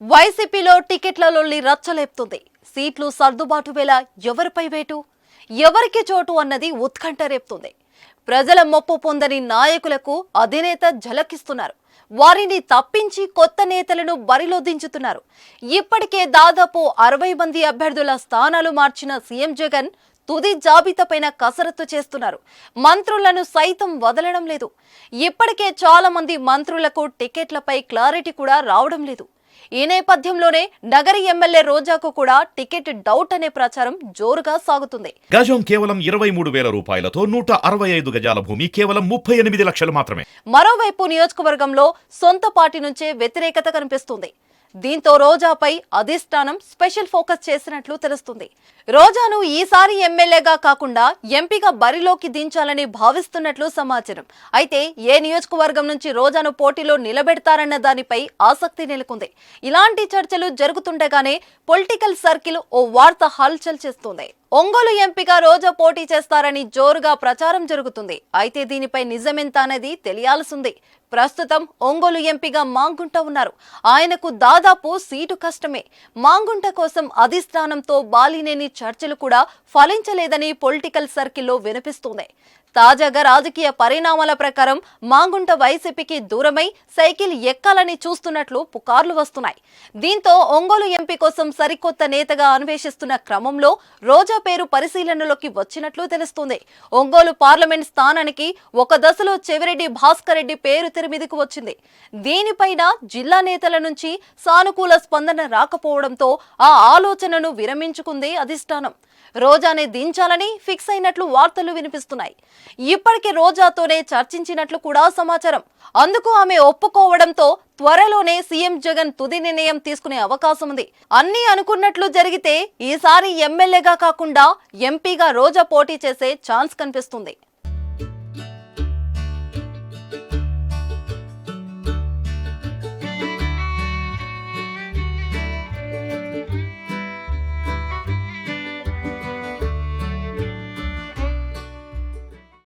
వైసీపీలో టికెట్ల లొల్లి రచ్చలేపుతుంది. సీట్లు సర్దుబాటు వేళ ఎవరిపై వేటు, ఎవరికి చోటు అన్నది ఉత్కంఠ రేపుతుంది. ప్రజల మొప్పు పొందని నాయకులకు అధినేత ఝలకిస్తున్నారు. వారిని తప్పించి కొత్త నేతలను బరిలో దించుతున్నారు. ఇప్పటికే దాదాపు 60 మంది అభ్యర్థుల స్థానాలు మార్చిన సీఎం జగన్ తుది జాబితాపైన కసరత్తు చేస్తున్నారు. మంత్రులను సైతం వదలడం లేదు. ఇప్పటికే చాలా మంది మంత్రులకు టికెట్లపై క్లారిటీ కూడా రావడం లేదు. ఈ నేపథ్యంలోనే నగరి ఎమ్మెల్యే రోజాకు కూడా టికెట్ డౌట్ అనే ప్రచారం జోరుగా సాగుతుంది. గజం కేవలం 23,000 రూపాయలతో 165 గజాల భూమి కేవలం 38 లక్షలు మాత్రమే. మరోవైపు నియోజకవర్గంలో సొంత పార్టీ నుంచే వ్యతిరేకత కనిపిస్తుంది. దీంతో రోజాపై అధిష్టానం స్పెషల్ ఫోకస్ చేసినట్లు తెలుస్తుంది. రోజాను ఈసారి ఎమ్మెల్యేగా కాకుండా ఎంపీగా బరిలోకి దించాలని భావిస్తున్నట్లు సమాచారం. అయితే ఏ నియోజకవర్గం నుంచి రోజాను పోటీలో నిలబెడతారన్న దానిపై ఆసక్తి నెలకొంది. ఇలాంటి చర్చలు జరుగుతుండగానే పొలిటికల్ సర్కిల్ ఓ వార్త హల్చల్ చేస్తుంది. ఒంగోలు ఎంపీగా రోజా పోటీ చేస్తారని జోరుగా ప్రచారం జరుగుతుంది. అయితే దీనిపై నిజమెంత అనేది తెలియాల్సింది. ప్రస్తుతం ఒంగోలు ఎంపీగా మాంగుంట ఉన్నారు. ఆయనకు దాదాపు సీటు కష్టమే. మాంగుంట కోసం అధిష్టానంతో బాలినేని చర్చలు కూడా ఫలించలేదని పొలిటికల్ సర్కిల్లో వినిపిస్తుంది. తాజాగా రాజకీయ పరిణామాల ప్రకారం మాంగుంట వైసీపీకి దూరమై సైకిల్ ఎక్కాలని చూస్తున్నట్లు పుకార్లు వస్తున్నాయి. దీంతో ఒంగోలు ఎంపీ కోసం సరికొత్త నేతగా అన్వేషిస్తున్న క్రమంలో రోజా పేరు పరిశీలనలోకి వచ్చినట్లు తెలుస్తుంది. ఒంగోలు పార్లమెంట్ స్థానానికి ఒక దశలో చెవిరెడ్డి భాస్కర్ రెడ్డి పేరు తెరమీదకు వచ్చింది. దీనిపైన జిల్లా నేతల నుంచి సానుకూల స్పందన రాకపోవడంతో ఆ ఆలోచనను విరమించుకుంది అధిష్టానం. రోజానే దించాలని ఫిక్స్ అయినట్లు వార్తలు వినిపిస్తున్నాయి. ఇప్పటికే రోజాతోనే చర్చించినట్లు కూడా సమాచారం. అందుకు ఆమె ఒప్పుకోవడంతో త్వరలోనే సీఎం జగన్ తుది నిర్ణయం తీసుకునే అవకాశం ఉంది. అన్నీ అనుకున్నట్లు జరిగితే ఈసారి ఎమ్మెల్యేగా కాకుండా ఎంపీగా రోజా పోటీ చేసే ఛాన్స్ కనిపిస్తుంది.